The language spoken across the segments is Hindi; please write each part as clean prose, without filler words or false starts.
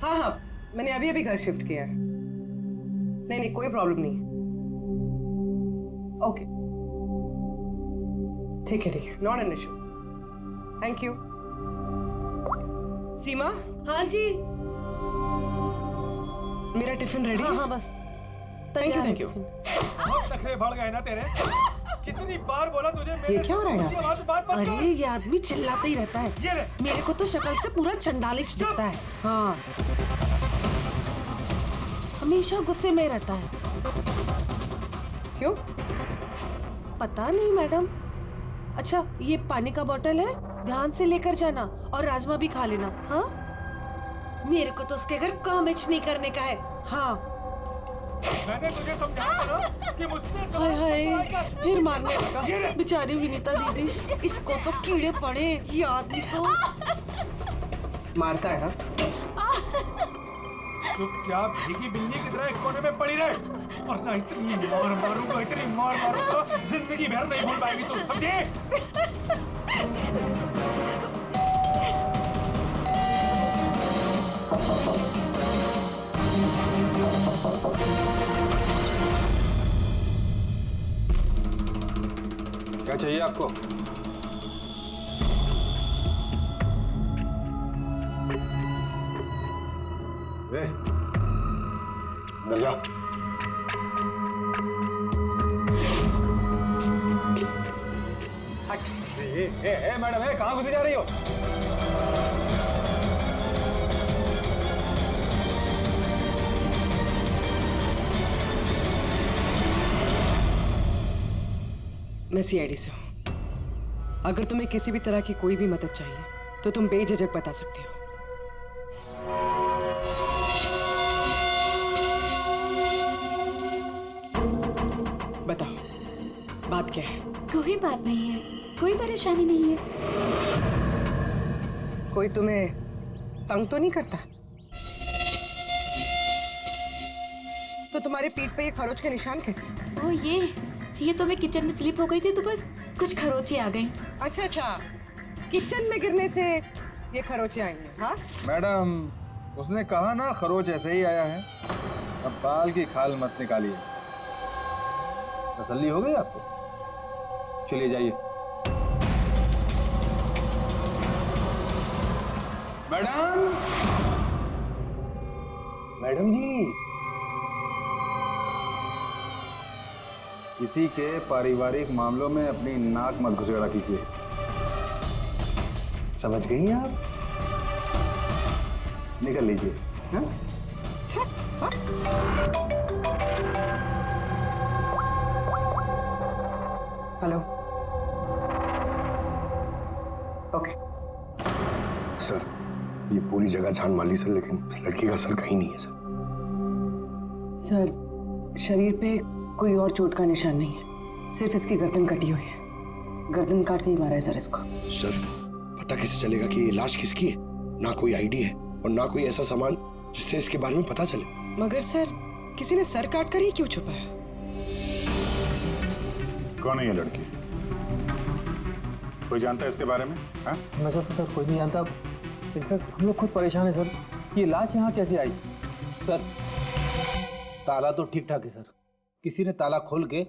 हाँ हाँ, मैंने अभी अभी घर शिफ्ट किया है। नहीं नहीं, कोई प्रॉब्लम नहीं। ओके, ठीक है, not an issue. Thank you. Seema. हाँ जी। मेरा टिफिन रेडी? हाँ बस। Thank you. बहुत नखरे बढ़ गए ना तेरे। कितनी बार बोला तुझे? ये क्या हो रहा है यहाँ पे? अरे ये आदमी चिल्लाता ही रहता है। मेरे को तो शक्ल से पूरा चंडालिश दिखता है। हाँ, हमेशा गुस्से में रहता है। क्यों? पता नहीं मैडम। अच्छा, ये पानी का बोतल है, ध्यान से लेकर जाना और राजमा भी खा लेना। हाँ, मेरे को तो उसके घर कामेच नहीं करने का है। हाँ, मैंने तुझे समझाया था कि मुझसे हाय हाय, फिर मारने लगा। बेचारी विनीता दीदी, इसको तो कीड़े पड़े। ये आदमी तो मारता है ना? चुपचाप भीगी बिल्ली की तरह एक कोने में पड़ी रहे, और ना इतनी मार मारूंगा जिंदगी भर नहीं भूल पाएगी तू, समझे? क्या चाहिए आपको? अंदर जा। हट। मैडम, कहाँ घुसी जा रही हो? मैं सीआईडी से हूँ। अगर तुम्हें किसी भी तरह की कोई भी मदद चाहिए तो तुम बेझिझक बता सकती हो। बताओ, बात क्या है? कोई बात नहीं है, कोई परेशानी नहीं है। कोई तुम्हें तंग तो नहीं करता? तो तुम्हारे पीठ पे ये खरोच के निशान कैसे? ओ ये तो मैं किचन में स्लिप हो गई थी तो बस कुछ खरोचे आ गई। अच्छा, किचन में गिरने से ये खरोचे आई हैं? हाँ मैडम, उसने कहा ना खरोच ऐसे ही आया है। अब बाल की खाल मत निकालिए। तसल्ली हो गई आपको? चलिए जाइए। मैडम जी, किसी के पारिवारिक मामलों में अपनी नाक मत घुसेड़ा कीजिए। समझ गई आप? निकल लीजिए। हाँ? हेलो। ओके। सर, ये पूरी जगह छान मार ली सर, लेकिन उस लड़की का सर कहीं नहीं है सर। सर, शरीर पे कोई और चोट का निशान नहीं है, सिर्फ इसकी गर्दन कटी हुई है। गर्दन काट के ही मारा है सर इसको। सर, पता कैसे चलेगा कि ये लाश किसकी है? ना कोई आईडी है और ना कोई ऐसा सामान जिससे इसके बारे में पता चले। मगर सर, किसी ने सर काट कर ही क्यों छुपाया? कौन है ये लड़की? कोई जानता है इसके बारे में? हाँ? नजर तो सर कोई नहीं जानता। इनफैक्ट हम लोग खुद परेशान है सर, ये लाश यहाँ कैसे आई? सर, ताला तो ठीक ठाक है सर, किसी ने ताला खोल के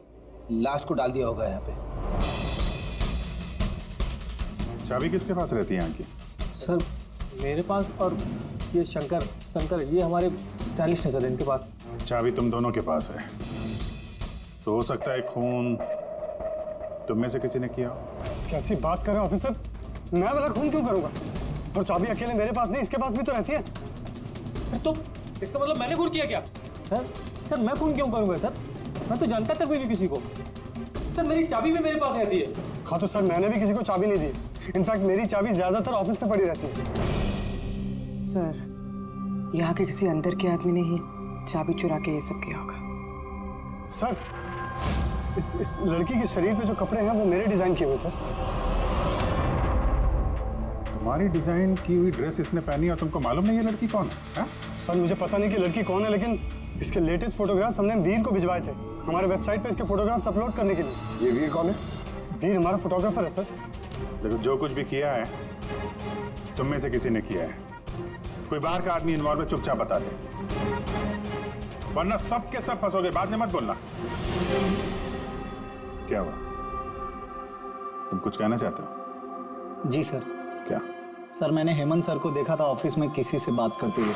लाश को डाल दिया होगा यहाँ पे। चाबी किसके पास रहती है यहाँ की? सर मेरे पास, और ये शंकर ये हमारे स्टाइलिस्ट है सर, इनके पास। चाबी तुम दोनों के पास है, तो हो सकता है खून तुम में से किसी ने किया हो। कैसी बात कर रहे हैं ऑफिसर? मैं वाला खून क्यों करूंगा? और चाबी अकेले मेरे पास नहीं, इसके पास भी तो रहती है। तो इसका मतलब मैंने खून किया क्या? सर मैं खून क्यों करूंगा सर? मैं तो जानता तक भी नहीं किसी को। सर मेरी चाबी भी मेरे पास रहती है। हाँ तो सर, मैंने भी किसी को चाबी नहीं दी। इनफैक्ट मेरी चाबी ज्यादातर ऑफिस पे पड़ी रहती है। सर, यहाँ के किसी अंदर के आदमी ने ही चाबी चुरा के ये सब किया होगा। सर, इस लड़की के शरीर पे जो कपड़े हैं वो मेरे डिजाइन किए हुए सर। तुम्हारी डिजाइन की हुई ड्रेस इसने पहनी और तुमको मालूम नहीं है लड़की कौन है? सर मुझे पता नहीं कि लड़की कौन है, लेकिन इसके लेटेस्ट फोटोग्राफ्स हमने वीर को भिजवाए थे हमारे वेबसाइट पे इसके फोटोग्राफ्स अपलोड करने के लिए। ये वीर कौन है? वीर हमारा फोटोग्राफर है सर। देखो, जो कुछ भी किया है तुम में से किसी ने किया है। कोई बाहर का आदमी इन्वॉल्व है चुपचाप बता दे, वरना सब के सब फंसोगे। बाद में मत बोलना। क्या हुआ? तुम कुछ कहना चाहते हो? जी सर। क्या? सर मैंने हेमंत सर को देखा था ऑफिस में किसी से बात करते हुए।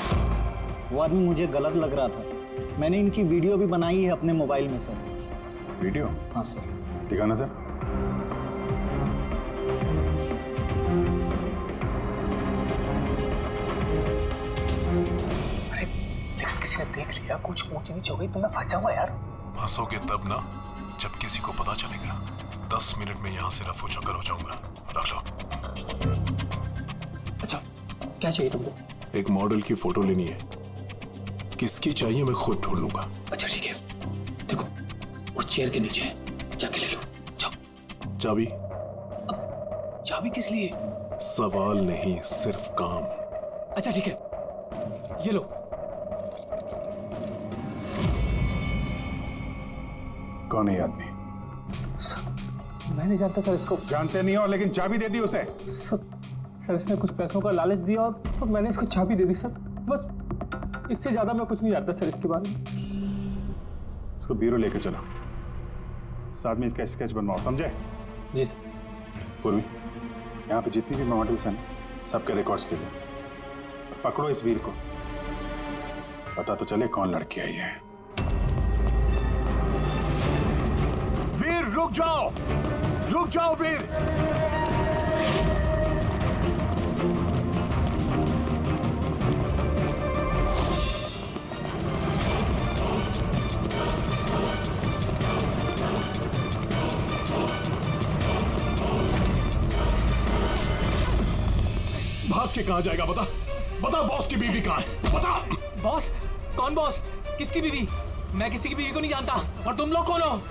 वो आदमी मुझे गलत लग रहा था। मैंने इनकी वीडियो भी बनाई है अपने मोबाइल में सर। वीडियो? हाँ सर। दिखाना सर। लेकिन किसी ने देख लिया, कुछ ऊंच नीच हो गई तो मैं फंस जाऊंगा यार। फंसोगे तब ना जब किसी को पता चलेगा। 10 मिनट में यहाँ से रफू चक्कर हो जाऊंगा। रख लो। अच्छा क्या चाहिए तुमको? एक मॉडल की फोटो लेनी है। किसकी चाहिए मैं खुद ढूंढ लूंगा। अच्छा ठीक है, देखो उस चेयर के नीचे जाके ले लो। जाओ। चाबी? चाबी किस लिए? सवाल नहीं, सिर्फ काम। अच्छा ठीक है, ये लो। कौन है ये आदमी? सर मैं नहीं जानता सर इसको। जानते नहीं हो, लेकिन चाबी दे दी उसे। सर इसने कुछ पैसों का लालच दिया और मैंने इसको चाबी दे दी सर। बस इससे ज्यादा मैं कुछ नहीं जानता सर इसके बारे में। इसको ब्यूरो लेके चलो, साथ में इसका स्केच बनवाओ, समझे? जी सर। पूर्वी, यहाँ पे जितनी भी मॉडल्स हैं सबके रिकॉर्ड्स के लिए पकड़ो इस वीर को। पता तो चले कौन लड़की आई है। वीर रुक जाओ, रुक जाओ वीर। भाग के कहाँ जाएगा? बता बता, बॉस की बीवी कहाँ है? बता। बॉस? कौन बॉस? किसकी बीवी? मैं किसी की बीवी को नहीं जानता। और तुम लोग कौन हो?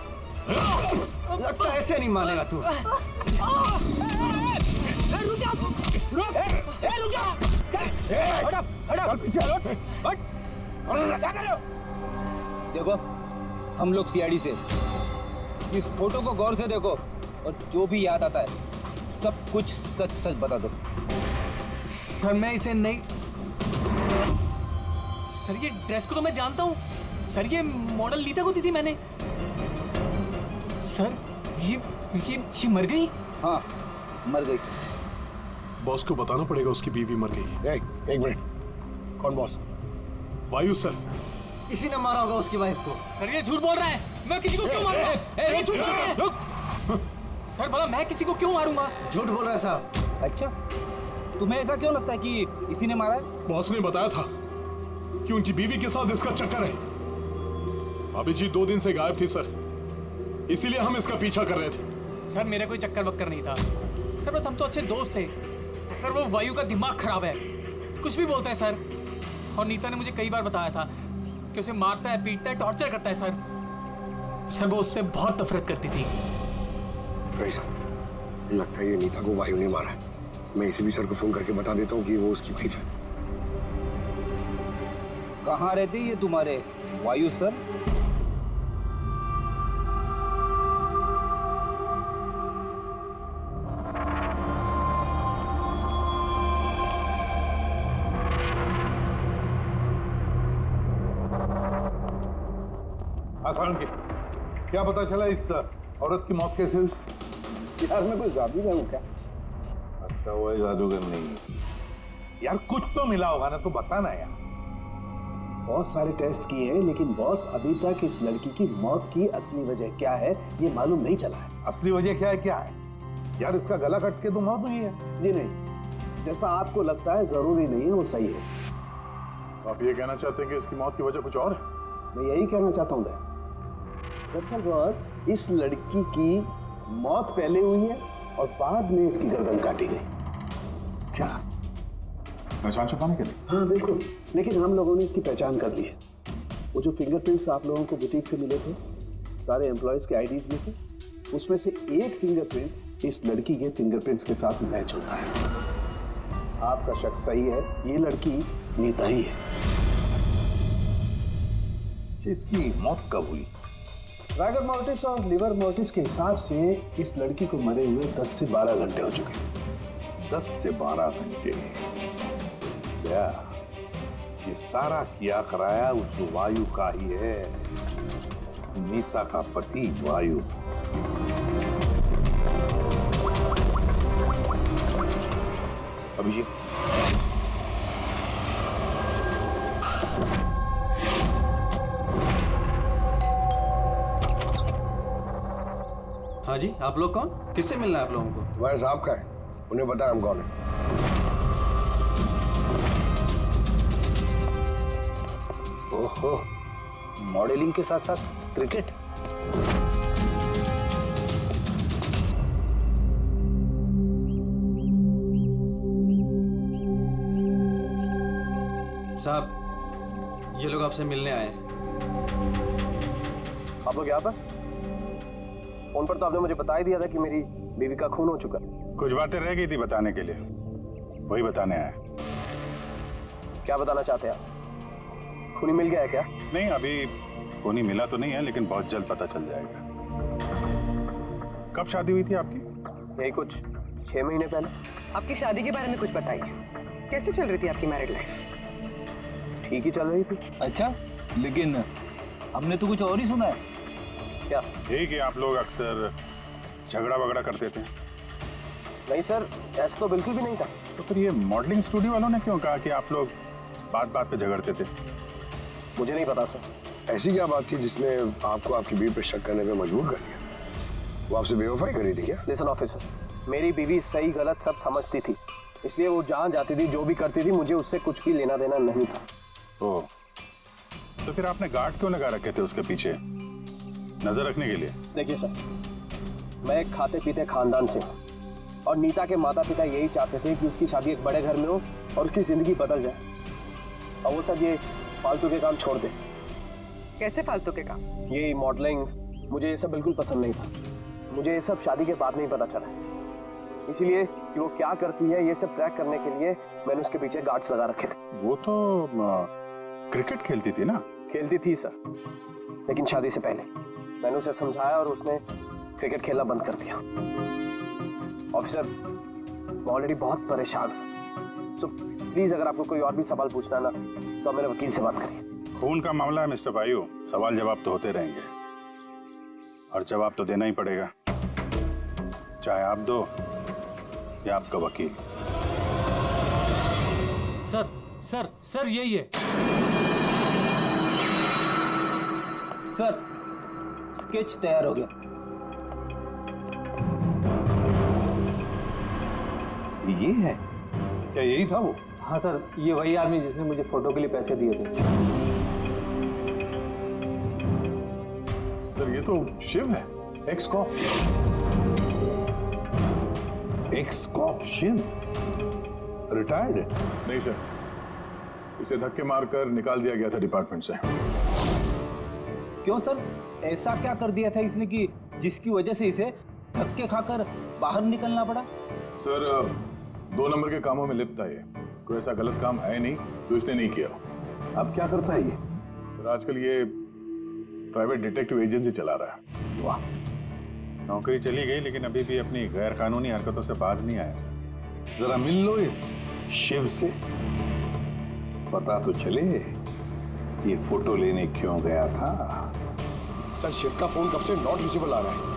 लगता है ऐसे नहीं मानेगा तू। देखो हम लोग सीआईडी से, इस फोटो को गौर से देखो और जो भी याद आता है सब कुछ सच सच बता दो। सर मैं इसे नहीं। सर ये ड्रेस को तो मैं जानता हूँ सर। ये मॉडल लीता को दी थी मैंने। सर ये मर गई? हाँ मर गई। बॉस को बताना पड़ेगा उसकी बीवी मर गई। एक मिनट, कौन बॉस? वायु सर। इसी ने मारा होगा उसकी वाइफ को। सर ये झूठ बोल रहा है। मैं किसी को क्यों मारूंगा? ये झूठ बोल रहा है। रुक। सर भला मैं किसी को क्यों मारूंगा? झूठ बोल रहा है साहब। अच्छा तुम्हें ऐसा क्यों लगता है कि इसी ने मारा है? बॉस ने बताया था कि उनकी बीवी के साथ इसका चक्कर है। अभी जी 2 दिन से गायब थी सर, इसीलिए हम इसका पीछा कर रहे थे। सर मेरा कोई चक्कर वक्कर नहीं था सर, बस हम तो अच्छे दोस्त थे। सर वो वायु का दिमाग खराब है, कुछ भी बोलता है सर। और नीता ने मुझे कई बार बताया था कि उसे मारता है, पीटता है, टॉर्चर करता है सर वो उससे बहुत नफरत करती थी। लगता है ये नीता को वायु ने मारा है। मैं इसी भी सर को फोन करके बता देता हूँ कि वो उसकी वाइफ है। कहाँ रहते ये तुम्हारे वायु सर? क्या पता चला इस औरत की मौत कैसे हुई? यार मैं कोई जादूगर हूँ क्या? अच्छा वो जादूगर नहीं यार, कुछ तो मिला होगा ना, तो बताना यार। बहुत सारे टेस्ट किए हैं लेकिन बॉस अभी तक इस लड़की की मौत की असली वजह क्या है ये मालूम नहीं चला है। असली वजह क्या है यार? इसका गला कट के तो मौत हुई है। जी नहीं, जैसा आपको लगता है जरूरी नहीं है वो सही है। आप ये कहना चाहते हैं कि इसकी मौत की वजह कुछ और है? मैं यही कहना चाहता हूँ दरअसल बॉस, इस लड़की की मौत पहले हुई है और बाद में इसकी गर्दन काटी गई। क्या? पहचान छुपाने के लिए? हाँ बिल्कुल, लेकिन हम लोगों ने इसकी पहचान कर ली है। वो जो फिंगरप्रिंट्स आप लोगों को बुटीक से मिले थे सारे एम्प्लॉयज के आईडीज में से, उसमें से एक फिंगरप्रिंट इस लड़की के फिंगरप्रिंट्स के साथ मैच होता है। आपका शक सही है, ये लड़की नीता ही है। इसकी मौत कब हुई? रागर मोर्टिस और लिवर मोर्टिस के हिसाब से इस लड़की को मरे हुए 10 से 12 घंटे हो चुके हैं। 10 से 12 घंटे? क्या ये सारा किया कराया उस वायु का ही है, नीता का पति वायु। अभिजीत, हाँ जी, आप लोग कौन? किससे मिलना है आप लोगों को? तुम्हारे साहब का है, उन्हें पता है हम कौन है। ओहो, मॉडलिंग के साथ साथ क्रिकेट। साहब, ये लोग आपसे मिलने आए हैं। आप लोग यहाँ पर? फोन पर तो आपने मुझे बता ही दिया था कि मेरी बीवी का खून हो चुका है। कुछ बातें रह गई थी बताने के लिए, वही बताने आया। क्या बताना चाहते हैं आप? खूनी मिल गया है क्या? नहीं, अभी खूनी मिला तो नहीं है, लेकिन बहुत जल्द पता चल जाएगा। कब शादी हुई थी आपकी? यही कुछ 6 महीने पहले। आपकी शादी के बारे में कुछ बताइए, कैसे चल रही थी आपकी मैरिड लाइफ? ठीक ही चल रही थी। अच्छा, लेकिन हमने तो कुछ और ही सुना है। क्या? यही कि आप लोग अक्सर झगड़ा वगड़ा करते थे। नहीं सर, ऐसा तो बिल्कुल भी नहीं था। तो फिर ये मॉडलिंग स्टूडियो वालों ने क्यों कहा कि आप लोग बात बात पे झगड़ते थे? मुझे नहीं पता सर। ऐसी क्या बात थी जिसने आपको आपकी बीवी पे शक करने पे मजबूर कर दिया? वो आपसे बेवफाई कर रही थी क्या? लिसन ऑफिसर, मेरी बीवी सही गलत सब समझती थी, इसलिए वो जहाँ जाती थी, जो भी करती थी, मुझे उससे कुछ भी लेना देना नहीं था। तो फिर आपने गार्ड क्यों लगा रखे थे उसके पीछे, नजर रखने के लिए? देखिए सर, मैं एक खाते पीते खानदान से हूँ और नीता के माता पिता यही चाहते थे कि उसकी शादी एक बड़े घर में हो और उसकी जिंदगी बदल जाए, और वो सब ये फालतू के काम छोड़ दे। कैसे फालतू के काम? ये मॉडलिंग, मुझे ये सब बिल्कुल पसंद नहीं था। मुझे ये सब शादी के बाद नहीं पता चला, इसीलिए कि वो क्या करती है ये सब ट्रैक करने के लिए मैंने उसके पीछे गार्ड्स लगा रखे थे। वो तो क्रिकेट खेलती थी ना? खेलती थी सर, लेकिन शादी से पहले मैंने उसे समझाया और उसने क्रिकेट खेलना बंद कर दिया। ऑफिसर, मैं ऑलरेडी बहुत परेशान हूँ, सो प्लीज अगर आपको कोई और भी सवाल पूछना ना तो मेरे वकील से बात करिए। खून का मामला है मिस्टर वायु, सवाल जवाब तो होते रहेंगे और जवाब तो देना ही पड़ेगा, चाहे आप दो या आपका वकील। सर सर सर यही है सर, स्केच तैयार हो गया। ये है क्या? यही था वो? हाँ सर, ये वही आदमी जिसने मुझे फोटो के लिए पैसे दिए थे। सर ये तो शिव है, ex cop. Ex cop Shiv retired है? नहीं सर, इसे धक्के मारकर निकाल दिया गया था डिपार्टमेंट से। क्यों सर, ऐसा क्या कर दिया था इसने कि जिसकी वजह से इसे धक्के खाकर बाहर निकलना पड़ा? सर 2 नंबर के कामों में लिप्त है ये, कोई ऐसा गलत काम है नहीं तो इसने नहीं किया। अब क्या करता है ये? सर आजकल ये प्राइवेट डिटेक्टिव एजेंसी चला रहा है। वाह, नौकरी चली गई लेकिन अभी भी अपनी गैर कानूनी हरकतों से बाज नहीं आया सर। जरा मिल लो इस शिव से, पता तो चले ये फोटो लेने क्यों गया था। सर शिव का फोन कब से नॉट रीचेबल आ रहा है।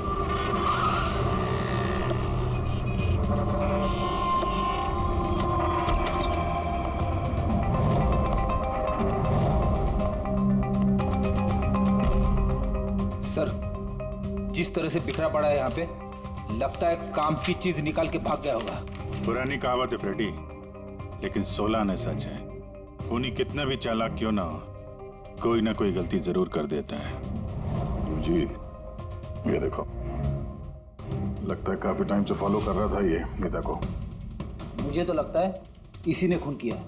सर, जिस तरह से बिखरा पड़ा है यहाँ पे, लगता है काम की चीज निकाल के भाग गया होगा। पुरानी कहावत है फ्रेडी, लेकिन 16 आने सच है। खूनी कितना भी चालाक क्यों ना हो, कोई ना कोई गलती जरूर कर देता है। जी ये देखो, लगता है काफी टाइम से फॉलो कर रहा था ये नीता को। मुझे तो लगता है इसी ने खून किया है।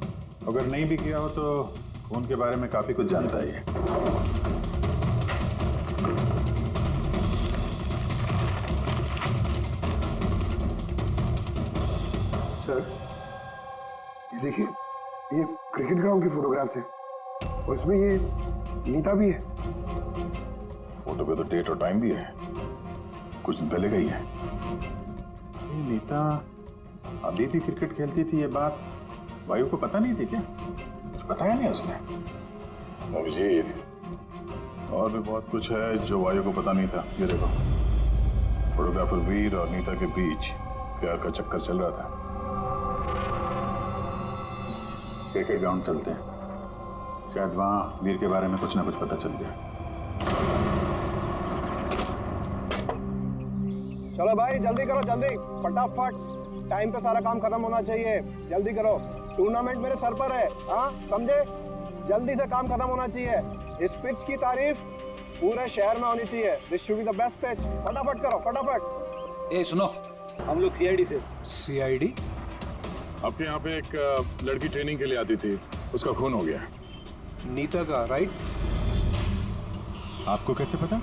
अगर नहीं भी किया हो तो खून के बारे में काफी कुछ जानता ही है। सर ये देखिए, ये क्रिकेट ग्राउंड की फोटोग्राफ्स है और इसमें ये नीता भी है। फोटो पे तो डेट और टाइम भी है, कुछ दिन पहले गई है। ये नीता अभी भी क्रिकेट खेलती थी, ये बात वायु को पता नहीं थी क्या? बताया नहीं उसने? अभिजीत, और भी बहुत कुछ है जो वायु को पता नहीं था। ये देखो, फोटोग्राफर वीर और नीता के बीच प्यार का चक्कर चल रहा था। क्रिकेट ग्राउंड चलते हैं, शायद वहां वीर के बारे में कुछ ना कुछ पता चल जाए। चलो भाई जल्दी करो, जल्दी फटाफट, टाइम पे सारा काम खत्म होना चाहिए, जल्दी करो। टूर्नामेंट मेरे सर पर है, हाँ समझे? जल्दी से काम खत्म होना चाहिए। इस पिच की तारीफ पूरे शहर में होनी चाहिए। This should be the best pitch. फटाफट करो, फटाफट। ए सुनो, हम लोग सीआईडी से। सीआईडी? आपके यहाँ पे एक लड़की ट्रेनिंग के लिए आती थी, उसका खून हो गया। नीता का, राइट? आपको कैसे पता?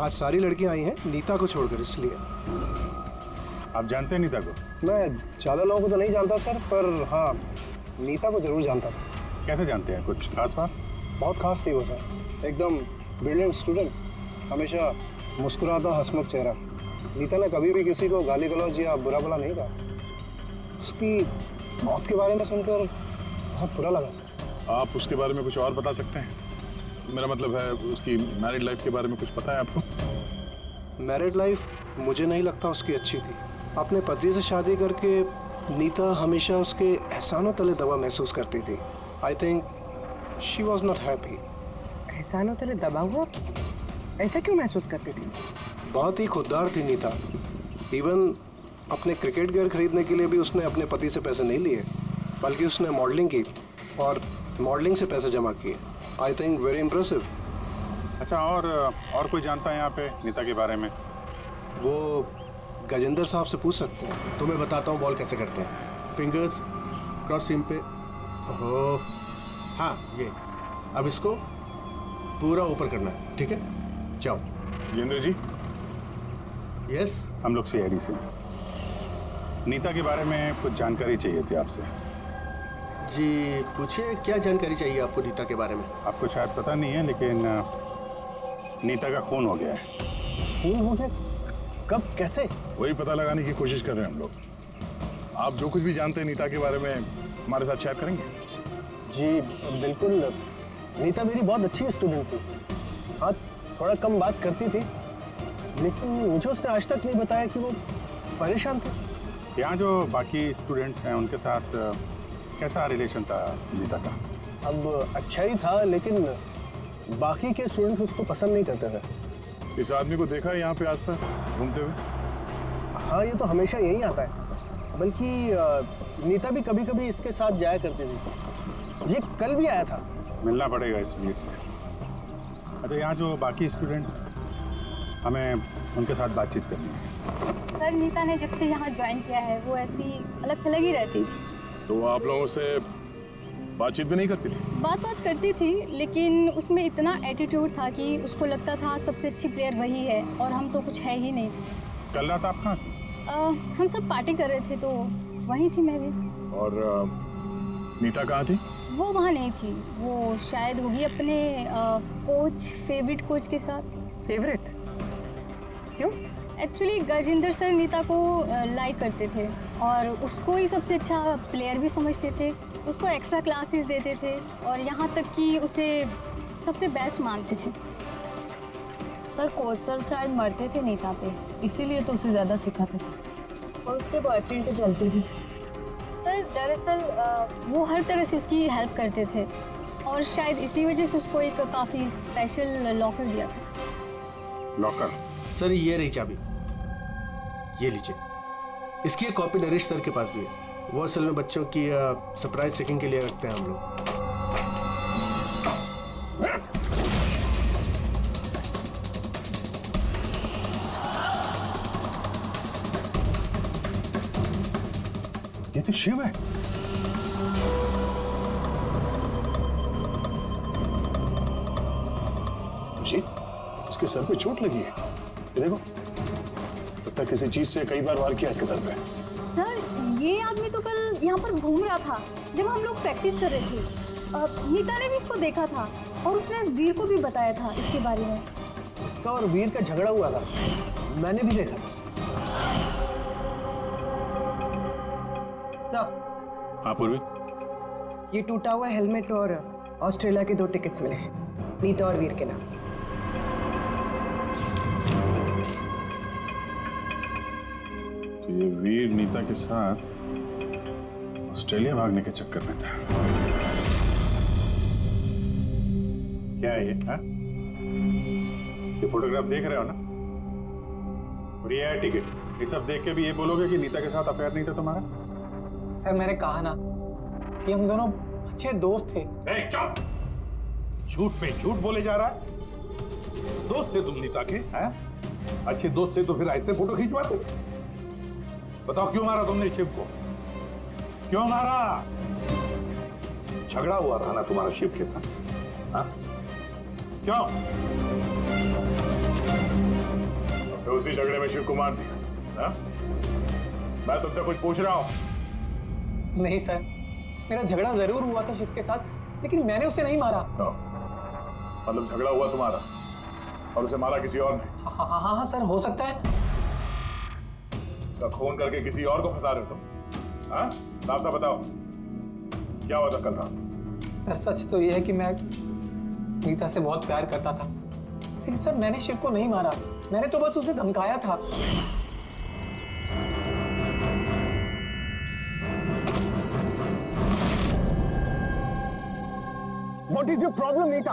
आज सारी लड़कियां आई हैं नीता को छोड़कर, इसलिए। आप जानते हैं नीता को? मैं ज्यादा लोगों को तो नहीं जानता सर, पर हाँ नीता को जरूर जानता था। कैसे जानते हैं? कुछ खास बात? बहुत खास थी वो सर, एकदम ब्रिलियंट स्टूडेंट, हमेशा मुस्कुराता हंसमुख चेहरा। नीता ने कभी भी किसी को गाली गलौज या बुरा भला नहीं कहा। उसकी मौत के बारे में सुनकर बहुत बुरा लगा सर। आप उसके बारे में कुछ और बता सकते हैं? मेरा मतलब है उसकी मैरिड लाइफ के बारे में कुछ पता है आपको? मैरिड लाइफ मुझे नहीं लगता उसकी अच्छी थी। अपने पति से शादी करके नीता हमेशा उसके एहसानों तले दबा महसूस करती थी। I think she was not happy. एहसानों तले दबा हुआ? ऐसा क्यों महसूस करती थी? बहुत ही खुददार थी नीता। इवन अपने क्रिकेट गियर खरीदने के लिए भी उसने अपने पति से पैसे नहीं लिए, बल्कि उसने मॉडलिंग की और मॉडलिंग से पैसे जमा किए। I think very impressive. अच्छा, और कोई जानता है यहाँ पे नीता के बारे में? वो गजेंद्र साहब से पूछ सकते हैं। तो मैं बताता हूँ बॉल कैसे करते हैं। फिंगर्स क्रॉस सीम पे, ओहो हाँ ये, अब इसको पूरा ऊपर करना है, ठीक है? जाओ। जितेंद्र जी। यस? हम लोग सीआईडी से। नीता के बारे में कुछ जानकारी चाहिए थी आपसे। जी पूछिए, क्या जानकारी चाहिए आपको नीता के बारे में? आपको शायद पता नहीं है, लेकिन नीता का खून हो गया है। खून हो गया? कब, कैसे? वही पता लगाने की कोशिश कर रहे हैं हम लोग। आप जो कुछ भी जानते हैं नीता के बारे में हमारे साथ शेयर करेंगे? जी बिल्कुल। नीता मेरी बहुत अच्छी स्टूडेंट थी। हाँ थोड़ा कम बात करती थी, लेकिन मुझे उसने आज तक नहीं बताया कि वो परेशान थी। यहाँ जो बाकी स्टूडेंट्स हैं उनके साथ कैसा रिलेशन था नीता का? अब अच्छा ही था, लेकिन बाकी के स्टूडेंट्स उसको पसंद नहीं करते थे। इस आदमी को देखा है यहाँ पे आसपास घूमते हुए? हाँ ये तो हमेशा यही आता है, बल्कि नीता भी कभी कभी इसके साथ जाया करती थी। ये कल भी आया था। मिलना पड़ेगा इस वीर से। अच्छा, यहाँ जो बाकी स्टूडेंट्स, हमें उनके साथ बातचीत करनी है। सर नीता ने जब से यहाँ ज्वाइन किया है वो ऐसी अलग थलग ही रहती थी। तो आप लोगों से बातचीत भी नहीं करती थी? बात करती थी, लेकिन उसमें इतना एटीट्यूड था कि उसको लगता था सबसे अच्छी प्लेयर वही है और हम तो कुछ है ही नहीं। कल रात आप कहाँ थी? हम सब पार्टी कर रहे थे तो वहीं थी मैं भी। और नीता कहाँ थी? वो वहाँ नहीं थी, वो शायद होगी अपने कोच, फेवरेट कोच के साथ। फेवरेट? क्यों? एक्चुअली गजेंद्र सर नीता को लाइक करते थे और उसको ही सबसे अच्छा प्लेयर भी समझते थे। उसको एक्स्ट्रा क्लासेस देते थे और यहाँ तक कि उसे सबसे बेस्ट मानते थे। सर कोच सर शायद मरते थे नीता पे, इसीलिए तो उसे ज़्यादा सिखाते थे और उसके बॉयफ्रेंड से चलती थी। सर दरअसल वो हर तरह से उसकी हेल्प करते थे और शायद इसी वजह से उसको एक काफ़ी स्पेशल लॉकर दिया था। लॉकर? सर ये रही चाबी, ये लीजिए। इसकी एक कॉपी नरेश सर के पास भी है। वो असल में बच्चों की सरप्राइज चेकिंग के लिए रखते हैं हम लोग। ये तो शिव है। जी, इसके सर पे चोट लगी है। ये देखो, लगता है किसी चीज से कई बार वार किया इसके सर पे। सर ये आदमी तो कल यहाँ पर घूम रहा था जब हम लोग प्रैक्टिस कर रहे थे। नीता ने भी इसको देखा था और उसने वीर को भी बताया था इसके बारे में। इसका और वीर का झगड़ा हुआ था, मैंने भी देखा था। सर। हाँ पूर्वी, ये टूटा हुआ हेलमेट और ऑस्ट्रेलिया के 2 टिकट्स मिले हैं, नीता और वीर के नाम। तो ये वीर नीता के साथ ऑस्ट्रेलिया भागने के चक्कर में था। क्या है ये? ये फोटोग्राफ देख रहे हो ना? और ये है टिकट। ये सब देख के भी ये बोलोगे कि नीता के साथ अफेयर नहीं था तुम्हारा? सर मैंने कहा ना कि हम दोनों अच्छे दोस्त थे। चुप! झूठ पे झूठ बोले जा रहा है। दोस्त थे तुम नीता के, हैं? अच्छे दोस्त थे तो फिर ऐसे फोटो खिंचवाते? बताओ क्यों मारा तुमने शिव को? क्यों मारा? झगड़ा हुआ था ना तुम्हारा शिव के साथ, हाँ? क्यों? तो उसी झगड़े में शिव को मार दिया, हाँ? मैं तुमसे कुछ पूछ रहा हूं। नहीं सर, मेरा झगड़ा जरूर हुआ था शिव के साथ, लेकिन मैंने उसे नहीं मारा। मतलब झगड़ा हुआ तुम्हारा और उसे मारा किसी और ने? हाँ सर, हो सकता है। इसका खून करके किसी और को फंसा रहे हो तुम, हाँ? साफ साफ बताओ क्या हुआ था कल रात? सर सच तो ये है कि मैं नीता से बहुत प्यार करता था, लेकिन सर मैंने शिव को नहीं मारा, मैंने तो बस उसे धमकाया था। What is your problem, Nita?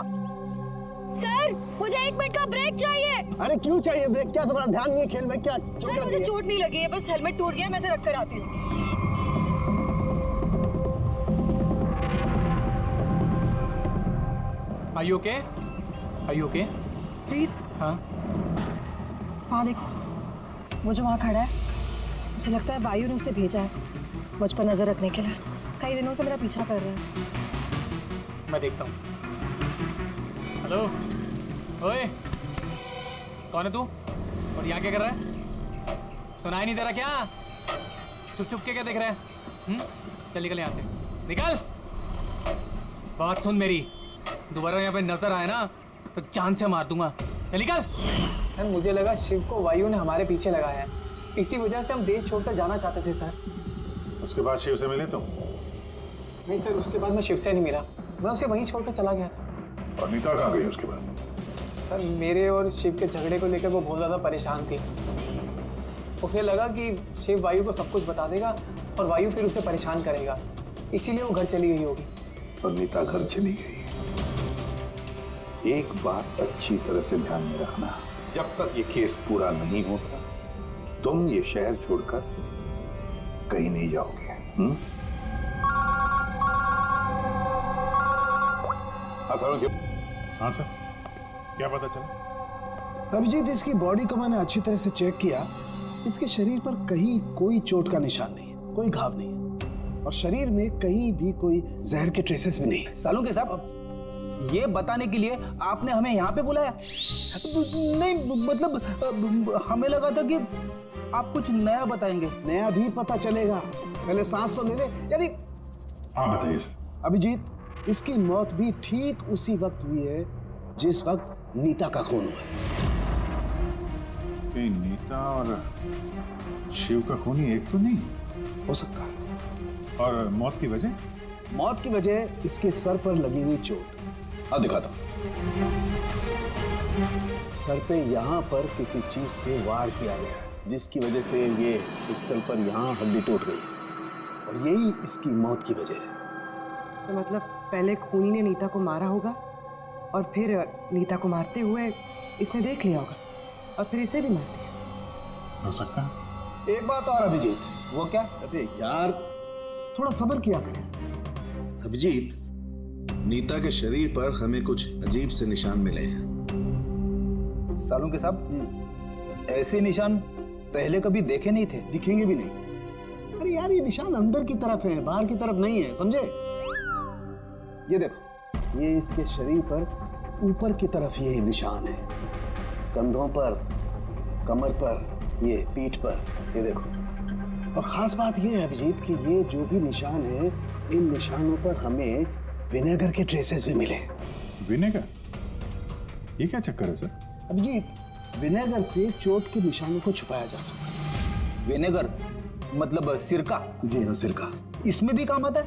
Sir मुझे 1 मिनट का ब्रेक चाहिए। अरे क्यों चाहिए ब्रेक? क्या तुम्हारा ध्यान नहीं है खेल में? क्या सर मुझे चोट नहीं लगी है, बस हेलमेट टूट गया, मैं इसे रख कर आती हूँ। Are you okay? Are you okay? वीर, हाँ? वहाँ देखो, वो जो वहाँ खड़ा है, मुझे लगता है वायु ने उसे भेजा है मुझ पर नजर रखने के लिए। कई दिनों से मेरा पीछा कर रहा है। मैं देखता हूँ। हेलो, ओए, कौन है तू? और यहाँ क्या कर रहा है? सुनाई नहीं दे रहा क्या? चुप चुप के क्या देख रहा है? चल निकल यहाँ से, निकल। बात सुन मेरी, दोबारा यहाँ पे नजर आए ना तो जान से मार दूंगा। चल निकल। सर मुझे लगा शिव को वायु ने हमारे पीछे लगाया है, इसी वजह से हम देश छोड़कर जाना चाहते थे सर। उसके बाद शिव से मिले तुम? नहीं सर, उसके बाद मैं शिव से नहीं मिला, मैं उसे वहीं छोड़कर चला गया था। और नीता कहाँ गई उसके बाद? सर मेरे और शिव के झगड़े को लेकर वो बहुत ज़्यादा परेशान थी। उसे लगा कि शिव वायु को सब कुछ बता देगा और वायु फिर उसे परेशान करेगा, इसीलिए वो घर चली गई होगी। और नीता घर चली गई। एक बात अच्छी तरह से ध्यान में रखना, जब तक ये केस पूरा नहीं होता तुम ये शहर छोड़कर कहीं नहीं जाओगे। हाँ सर, क्या पता चला? अभिजीत, इसकी बॉडी को मैंने अच्छी तरह से चेक किया। इसके शरीर पर कहीं कोई चोट का निशान नहीं है, कोई घाव नहीं है, और शरीर में कहीं भी कोई जहर के ट्रेसेस भी नहीं है। सालुंके साहब, ये बताने के लिए आपने हमें यहाँ पे बुलाया? नहीं मतलब हमें लगा था कि आप कुछ नया बताएंगे। नया भी पता चलेगा, पहले सांस तो ले ले। यानी हाँ बताइए सर। अभिजीत, इसकी मौत भी ठीक उसी वक्त हुई है जिस वक्त नीता का खून हुआ। कहीं नीता और शिव का खूनी एक तो नहीं हो सकता है। और मौत की वजह? मौत की वजह इसके सर पर लगी हुई चोट। हाँ दिखाता। सर पे यहाँ पर किसी चीज से वार किया गया है, जिसकी वजह से ये पिस्टल पर यहाँ हड्डी टूट गई है, और यही इसकी मौत की वजह है। तो मतलब पहले खूनी ने नीता को मारा होगा और फिर नीता को मारते हुए इसने देख लिया होगा और फिर इसे भी मार दिया। हो सकता है। एक बात और अभिजीत। वो क्या? अबे यार, थोड़ा सब्र किया करें। अभिजीत, नीता के शरीर पर हमें कुछ अजीब से निशान मिले हैं। सालुंके साहब, ऐसे निशान पहले कभी देखे नहीं थे। दिखेंगे भी नहीं। अरे यार, ये निशान अंदर की तरफ है, बाहर की तरफ नहीं है, समझे? ये देखो, ये इसके शरीर पर ऊपर की तरफ ये निशान है, कंधों पर, कमर पर, ये पीठ पर, ये देखो। और खास बात ये है अभिजीत कि ये जो भी निशान है, इन निशानों पर हमें विनेगर के ट्रेसेस भी मिले। विनेगर? ये क्या चक्कर है सर? अभिजीत, विनेगर से चोट के निशानों को छुपाया जा सकता है। विनेगर मतलब सिरका? जी हाँ, सिरका। इसमें भी काम आता है?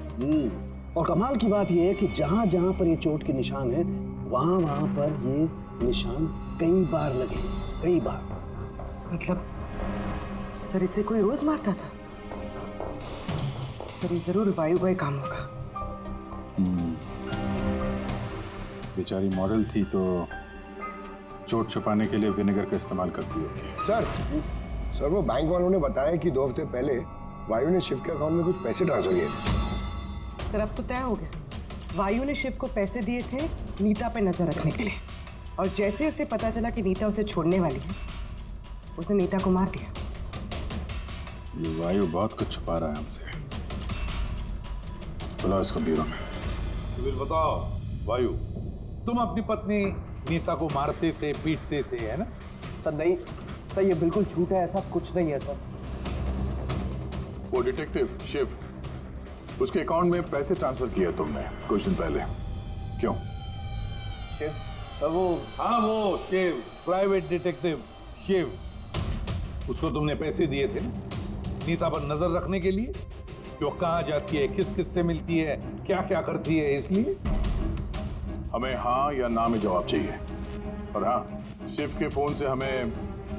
और कमाल की बात यह है कि जहां जहां पर ये चोट के निशान है वहां वहां पर ये निशान कई बार लगे हैं, कई बार। मतलब सर इसे कोई रोज मारता था? सर ये जरूर वायु का ही काम होगा। बेचारी मॉडल थी तो चोट छुपाने के लिए विनेगर का इस्तेमाल करती होगी। सर वो बैंक वालों ने बताया कि 2 हफ्ते पहले वायु ने शिव के अकाउंट में कुछ पैसे ट्रांसफर किए थे। सर अब तो तय हो गया। वायु ने शिव को पैसे दिए थे नीता पे नजर रखने के लिए, और जैसे ही उसे पता चला कि नीता उसे छोड़ने वाली है, उसने नीता को मार दिया। ये वायु बहुत कुछ छुपा रहा है हमसे। बुलाओ इसको ब्यूरो में। तो फिर बताओ वायु, तुम अपनी पत्नी नीता को मारते थे, पीटते थे, है ना? सर नहीं सर, ये बिल्कुल झूठ है, ऐसा कुछ नहीं है सर। वो डिटेक्टिव शिव, उसके अकाउंट में पैसे ट्रांसफर किए तुमने कुछ दिन पहले, क्यों? शिव सर वो, हाँ वो शिव, प्राइवेट डिटेक्टिव शिव, उसको तुमने पैसे दिए थे नीता पर नजर रखने के लिए, जो कहाँ जाती है, किस किस से मिलती है, क्या क्या करती है, इसलिए। हमें हाँ या ना में जवाब चाहिए। और हाँ, शिव के फोन से हमें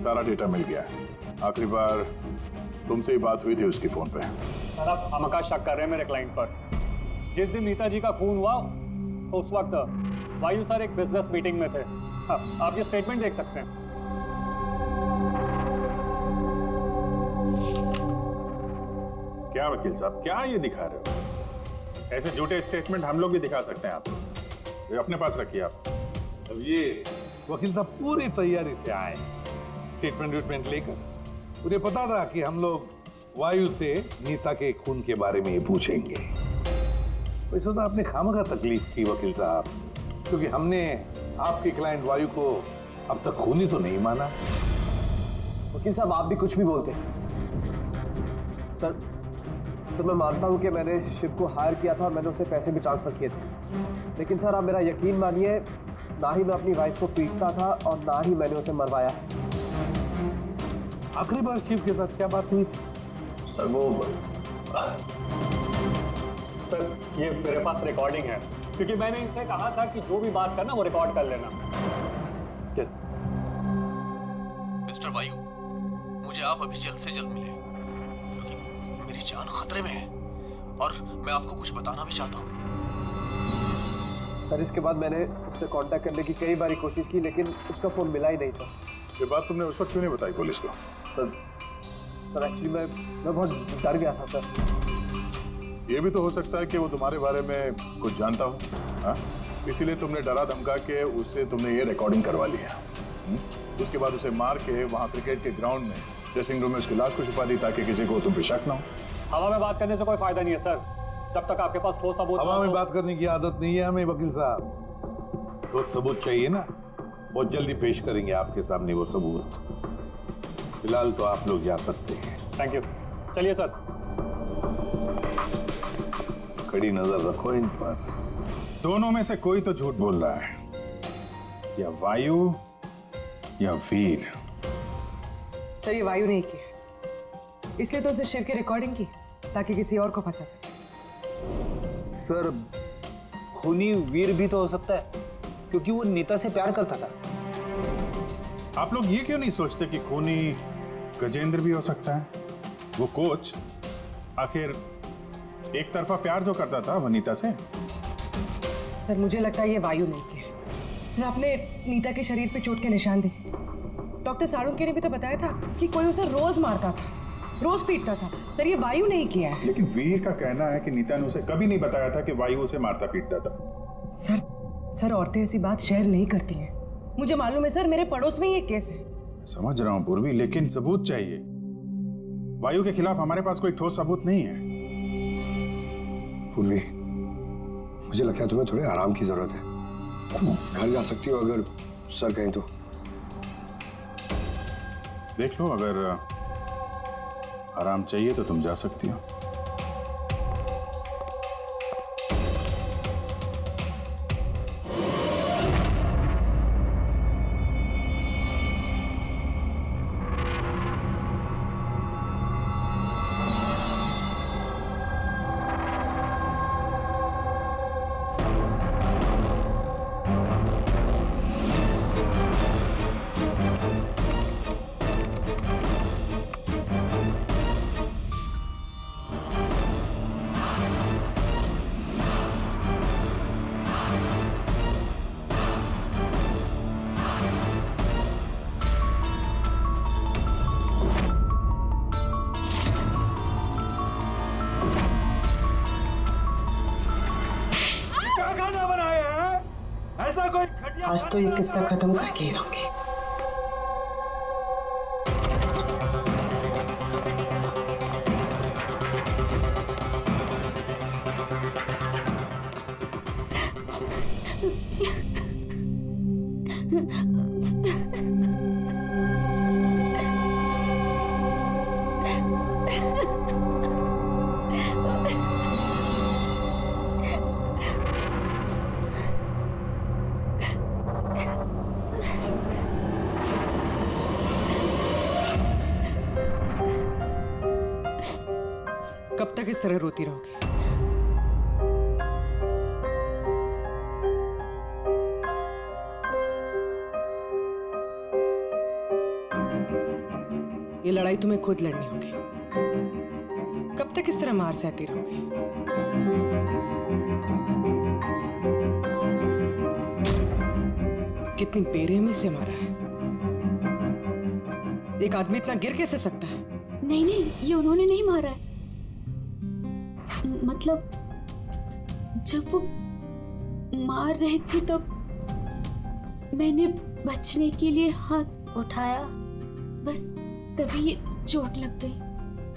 सारा डेटा मिल गया है। आखिरी बार तुमसे ही बात हुई थी उसके फोन पे। सर आप हमका शक कर रहे हैं मेरे क्लाइंट पर। जिस दिन नीता जी का खून हुआ तो उस वक्त वायु सर एक बिजनेस मीटिंग में थे। हाँ, आप ये स्टेटमेंट देख सकते हैं। क्या वकील साहब, क्या ये दिखा रहे हो? ऐसे झूठे स्टेटमेंट हम लोग भी दिखा सकते हैं आपको, ये अपने पास रखिए आप। अब ये वकील साहब पूरी तैयारी से आए स्टेटमेंट लेकर। उन्हें पता था कि हम लोग वायु से नीता के खून के बारे में पूछेंगे। वैसे तो आपने खामखा तकलीफ की वकील साहब, क्योंकि हमने आपके क्लाइंट वायु को अब तक खूनी तो नहीं माना। वकील साहब आप भी कुछ भी बोलते हैं। सर मैं मानता हूं कि मैंने शिव को हायर किया था और मैंने उसे पैसे भी ट्रांसफर किए थे, लेकिन सर आप मेरा यकीन मानिए, ना ही मैं अपनी वाइफ को पीटता था और ना ही मैंने उसे मरवाया। आखिरी बार शिव के साथ क्या बात हुई थी? सर वो, सर ये मेरे पास रिकॉर्डिंग है, क्योंकि मैंने इनसे कहा था कि जो भी बात करना वो रिकॉर्ड कर लेना। मिस्टर वायु, मुझे आप अभी जल्द से जल्द मिले, क्योंकि मेरी जान खतरे में है और मैं आपको कुछ बताना भी चाहता हूँ। सर इसके बाद मैंने उससे कांटेक्ट करने की कई बार कोशिश की, लेकिन उसका फोन मिला ही नहीं सर। ये बात तुमने उस वक्त क्यों नहीं बताई पुलिस को? सर एक्चुअली मैं बहुत डर गया था सर। ये भी तो हो सकता है कि वो तुम्हारे बारे में कुछ जानता हो, हाँ? इसीलिए तुमने डरा धमका के उससे तुमने ये रिकॉर्डिंग करवा ली है। उसके बाद उसे मार के वहाँ क्रिकेट के ग्राउंड में ड्रेसिंग रूम में उसकी लाश को छुपा दी, ताकि किसी को तुम पे शक ना हो। हवा में बात करने से कोई फायदा नहीं है सर, जब तक आपके पास ठोस सबूत। हवा में बात करने की आदत नहीं है हमें वकील साहब। ठोस सबूत चाहिए ना, बहुत जल्दी पेश करेंगे आपके सामने वो सबूत। फिलहाल तो आप लोग जा सकते हैं। थैंक यू, चलिए सर। कड़ी नजर रखो इन पर। दोनों में से कोई तो झूठ बोल रहा है, या वायु या वीर। सर ये वायु नहीं किया, इसलिए तो उसे शिव की रिकॉर्डिंग की ताकि किसी और को फंसा सके। सर खूनी वीर भी तो हो सकता है, क्योंकि वो नीता से प्यार करता था। आप लोग ये क्यों नहीं सोचते कि खूनी गजेंद्र भी हो सकता है? वो कोच आखिर एक तरफा प्यार जो करता था वनीता से। सर मुझे लगता है ये वायु नहीं किया। सर आपने नीता के शरीर पे चोट के निशान देखे। डॉक्टर साळुंखे ने भी तो बताया था कि कोई उसे रोज मारता था, रोज पीटता था। सर ये वायु नहीं किया है। लेकिन वीर का कहना है कि नीता ने उसे कभी नहीं बताया था कि वायु उसे मारता पीटता था। सर औरतें ऐसी बात शेयर नहीं करती हैं। मुझे मालूम है सर, मेरे पड़ोस में ये केस है। समझ रहा हूं पूर्वी, लेकिन सबूत चाहिए। वायु के खिलाफ हमारे पास कोई ठोस सबूत नहीं है। पूर्वी, मुझे लगता है तुम्हें थोड़े आराम की जरूरत है। तुम घर जा सकती हो अगर सर कहें तो। देख लो, अगर आराम चाहिए तो तुम जा सकती हो। क्या खाना बनाए हैं? ऐसा कोई खटिया आज तो ये किस्सा खत्म करके ही रहूंगी। कब तक इस तरह रोती रहोगी? ये लड़ाई तुम्हें खुद लड़नी होगी। कब तक इस तरह मार सहती रहोगी? कितनी बेरहमी से मारा है। एक आदमी इतना गिर कैसे सकता है? नहीं नहीं, ये उन्होंने नहीं मारा है। मतलब जब वो मार रहे थे तो मैंने बचने के लिए हाथ उठाया, बस तभी ये चोट लग गई।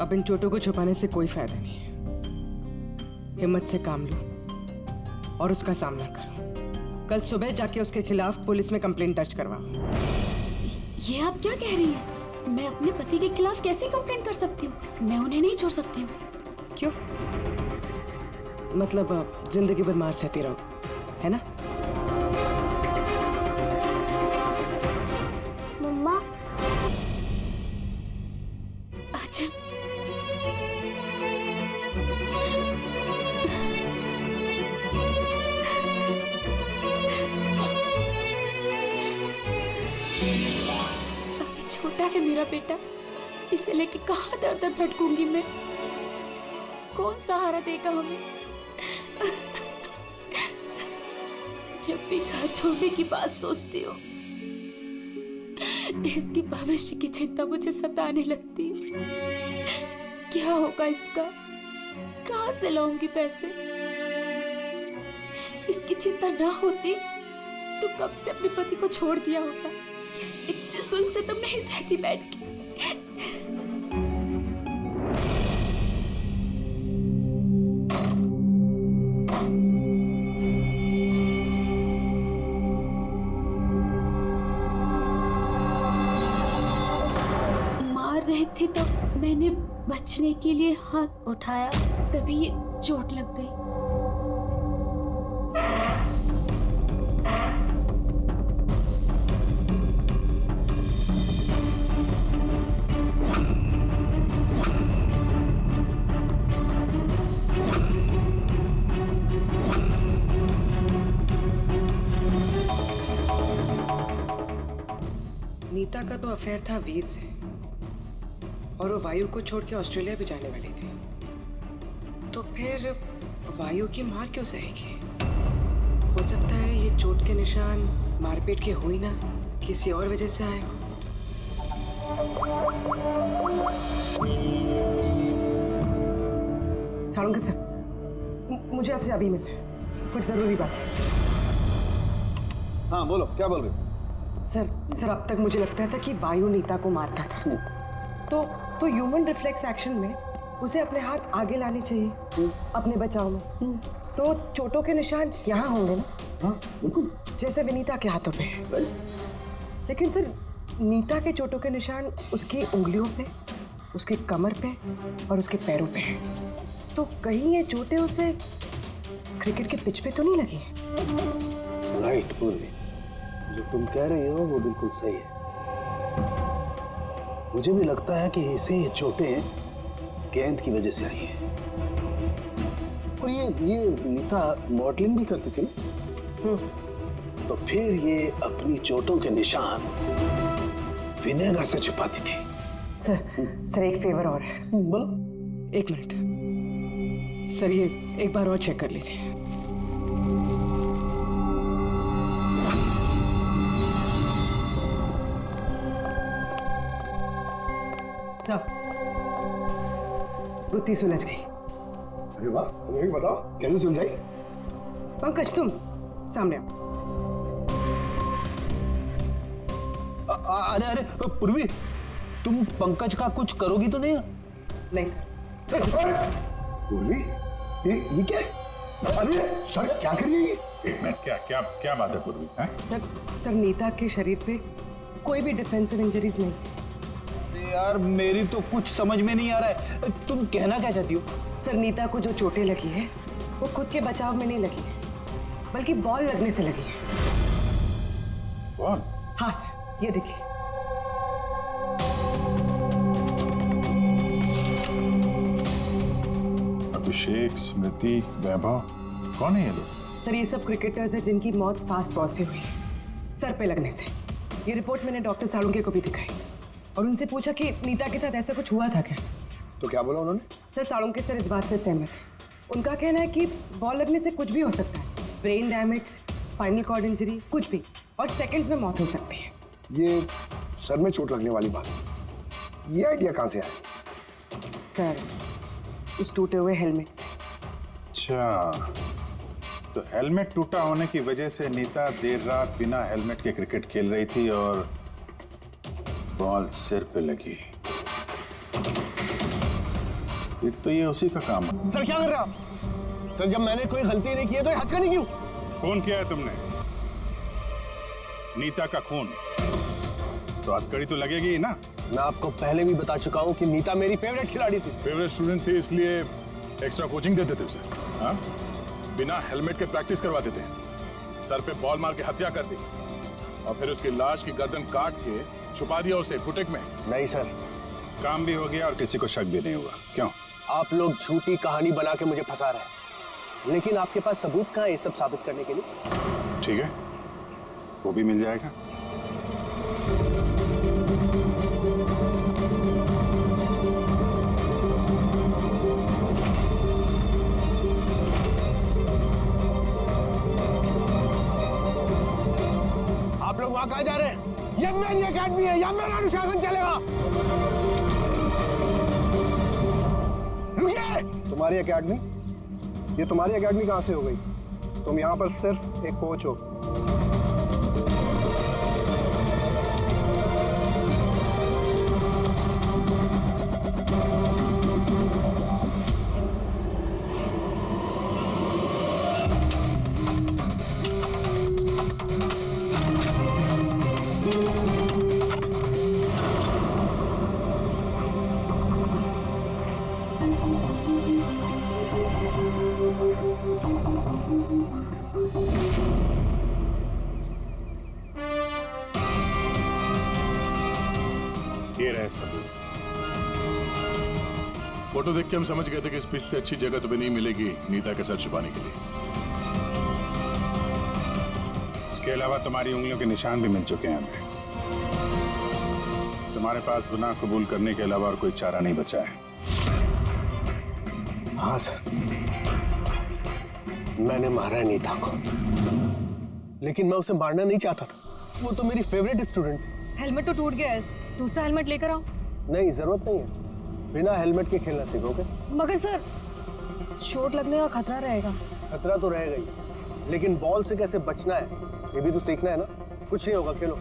अब इन चोटों को छुपाने से कोई फायदा नहीं है। हिम्मत से काम लो और उसका सामना करो। कल सुबह जाके उसके खिलाफ पुलिस में कंप्लेंट दर्ज करवाओ। ये आप क्या कह रही हैं? मैं अपने पति के खिलाफ कैसे कंप्लेंट कर सकती हूँ? मैं उन्हें नहीं छोड़ सकती हूँ। क्यों? मतलब जिंदगी भर मार सहती रहो, है ना? मम्मा। अच्छा। अभी छोटा है मेरा बेटा, इसे लेके कहाँ दर दर भटकूंगी मैं? कौन सहारा देगा हमें? जब भी घर छोड़ने की बात सोचती हूँ, इसकी भविष्य की चिंता मुझे सताने लगती है। क्या होगा इसका? कहाँ से लाऊंगी पैसे? इसकी चिंता ना होती तो कब से अपने पति को छोड़ दिया होता। इतने सुन से तुम नहीं सहती बैठ के। रहे थे तो मैंने बचने के लिए हाथ उठाया, तभी ये चोट लग गई। नीता का तो अफेयर था वीर से, और वो वायु को छोड़ के ऑस्ट्रेलिया भी जाने वाली थी। तो फिर वायु की मार क्यों सहेगी? हो सकता है ये चोट के निशान मारपीट के हुई ना, किसी और वजह से आए हो। साळुंके सर, मुझे आपसे अभी मिलना है, कुछ जरूरी बात है। हाँ बोलो, क्या बोल रहे? सर अब तक मुझे लगता था कि वायु नीता को मारता था, तो ह्यूमन रिफ्लेक्स एक्शन में उसे अपने हाथ आगे लाने चाहिए अपने बचाव में। तो चोटों के निशान यहाँ होंगे ना? हाँ बिल्कुल, जैसे विनीता के हाथों पे है। लेकिन सर, नीता के चोटों के निशान उसकी उंगलियों पे, उसके कमर पे और उसके पैरों पे है। तो कहीं ये चोटें उसे क्रिकेट के पिच पे तो नहीं लगी? राइट पूर्वी, जो तुम कह रही हो वो बिल्कुल सही है। मुझे भी लगता है कि इसे ये चोटें गेंद की वजह से आई हैं। और ये नीता मॉडलिंग भी करती थी ना, तो फिर ये अपनी चोटों के निशान विनेगर से छुपाती थी। सर एक फेवर और है। बोलो। 1 मिनट सर, ये एक बार और चेक कर लीजिए। गुत्थी सुलझ गई। अरे वाह, तुम्हें भी बताओ कैसे सुलझाई? पंकज तुम सामने आओ। अरे अरे पूर्वी, तुम पंकज का कुछ करोगी तो नहीं? नहीं सर। पूर्वी, ये क्या? अरे सर क्या कर रही है? एक मिनट, क्या क्या क्या बात है पूर्वी? सर नीता के शरीर पे कोई भी डिफेंसिव इंजरीज नहीं। यार मेरी तो कुछ समझ में नहीं आ रहा है, तुम कहना क्या चाहती हो? सर नीता को जो चोटें लगी है वो खुद के बचाव में नहीं लगी है, बल्कि बॉल लगने से लगी है। बॉल? हाँ सर, ये देखिए। अभिषेक, स्मृति, वैभव, कौन है ये लोग? सर ये सब क्रिकेटर्स हैं जिनकी मौत फास्ट बॉल से हुई है, सर पे लगने से। ये रिपोर्ट मैंने डॉक्टर साळुंके को भी दिखाई और उनसे पूछा कि नीता के साथ ऐसा कुछ हुआ था क्या। तो क्या बोला उन्होंने? सर साळुंके सर इस बात से सहमत है। उनका कहना है कि बॉल लगने से कुछ भी हो सकता है, brain damage, spinal cord injury, कुछ भी, और सेकंड्स में मौत हो सकती है। ये सर में चोट लगने वाली बात, ये आइडिया कहाँ से आया? सर उस टूटे हुए हेलमेट से। अच्छा, तो हेलमेट टूटा होने की वजह से नीता देर रात बिना हेलमेट के क्रिकेट खेल रही थी और बॉल सिर पे लगी। फिर तो ये उसी का काम है। सर क्या कर रहे हो आप? सर जब मैंने कोई गलती नहीं की है तो ये हथकड़ी क्यों? खून किया है तुमने, नीता का खून, तो हथकड़ी तो लगेगी ही ना। मैं आपको पहले भी बता चुका हूँ कि नीता मेरी फेवरेट खिलाड़ी थी। फेवरेट स्टूडेंट थी इसलिए एक्स्ट्रा कोचिंग देते थे उसे, हाँ? बिना हेलमेट के प्रैक्टिस करवाते थे, सर पे बॉल मार के हत्या कर दी और फिर उसकी लाश की गर्दन काट के छुपा दिया उसे फुटेक में। नहीं सर, काम भी हो गया और किसी को शक भी नहीं हुआ। क्यों? आप लोग झूठी कहानी बना के मुझे फंसा रहे हैं, लेकिन आपके पास सबूत कहाँ है ये सब साबित करने के लिए? ठीक है, वो भी मिल जाएगा। आप लोग वहां कहाँ जा रहे हैं? ये मेरी एकेडमी है, यहाँ मेरा अनुशासन चलेगा। रुकिए! तुम्हारी एकेडमी? ये तुम्हारी एकेडमी कहाँ से हो गई? तुम यहाँ पर सिर्फ एक कोच हो। ये रहे सबूत। फोटो देख के हम समझ गए थे कि इस पिच से अच्छी जगह तुम्हें नहीं मिलेगी नीता के सर छुपाने के लिए। इसके अलावा तुम्हारी उंगलियों के निशान भी मिल चुके हैं हमें। तुम्हारे पास गुनाह कबूल करने के अलावा और कोई चारा नहीं बचा है। हाँ सर, मैंने मारा है नीता को, लेकिन मैं उसे मारना नहीं चाहता था। वो तो मेरी फेवरेट स्टूडेंट थी। हेलमेट तो टूट गया है, दूसरा हेलमेट लेकर आओ। नहीं, जरूरत नहीं है, बिना हेलमेट के खेलना सीखोगे। मगर सर चोट लगने का खतरा रहेगा। खतरा तो रहेगा ही, लेकिन बॉल से कैसे बचना है ये भी तो सीखना है ना। कुछ नहीं होगा, खेलो।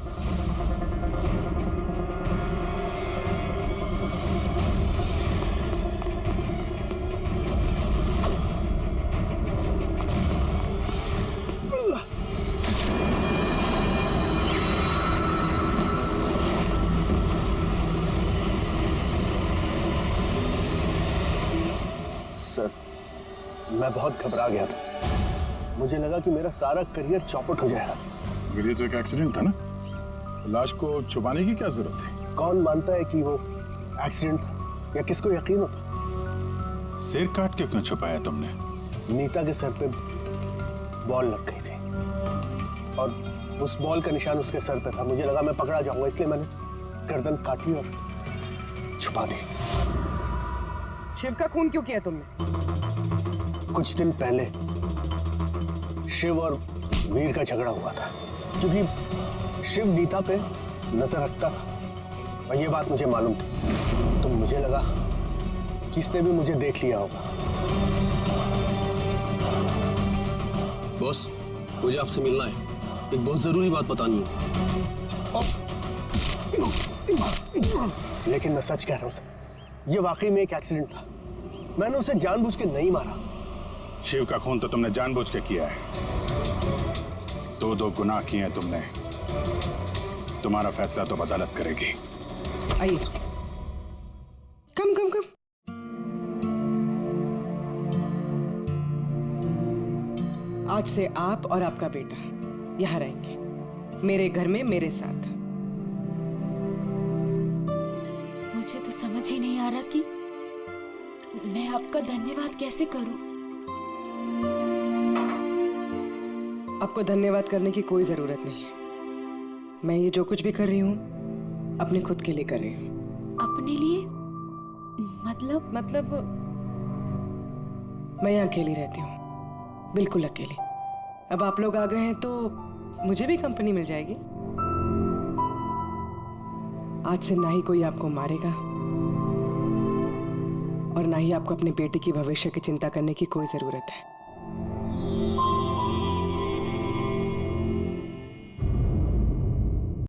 सर, मैं बहुत घबरा गया था। मुझे लगा कि मेरा सारा करियर चौपट हो जाएगा। ये तो एक एक्सीडेंट था ना, लाश को छुपाने की क्या जरूरत थी? कौन मानता है कि वो एक्सीडेंट था या किसको यकीन होता? सिर काट के क्यों छुपाया तुमने? नीता के सर पे बॉल लग गई थी और उस बॉल का निशान उसके सर पे था। मुझे लगा मैं पकड़ा जाऊंगा, इसलिए मैंने गर्दन काटी और छुपा दी। शिव का खून क्यों किया तुमने? कुछ दिन पहले शिव और वीर का झगड़ा हुआ था, क्योंकि शिव नीता पे नजर रखता था और ये बात मुझे मालूम थी। तो मुझे लगा किसने भी मुझे देख लिया होगा, बॉस, मुझे आपसे मिलना है, एक बहुत जरूरी बात बतानी है। लेकिन मैं सच कह रहा हूं सर, ये वाकई में एक एक्सीडेंट था। मैंने उसे जानबूझ के नहीं मारा। शिव का खून तो तुमने जानबूझ के किया है। दो गुनाह किए हैं तुमने। तुम्हारा फैसला तो अदालत करेगी। आइए, कम कम कम। आज से आप और आपका बेटा यहाँ रहेंगे, मेरे घर में मेरे साथ। मुझे तो समझ ही नहीं आ रहा कि मैं आपका धन्यवाद कैसे करूं। आपको धन्यवाद करने की कोई जरूरत नहीं है। मैं ये जो कुछ भी कर रही हूँ अपने खुद के लिए कर रही हूँ। अपने लिए? मतलब मैं यहाँ अकेली रहती हूँ, बिल्कुल अकेली। अब आप लोग आ गए हैं तो मुझे भी कंपनी मिल जाएगी। आज से ना ही कोई आपको मारेगा और ना ही आपको अपने बेटे की भविष्य की चिंता करने की कोई जरूरत है।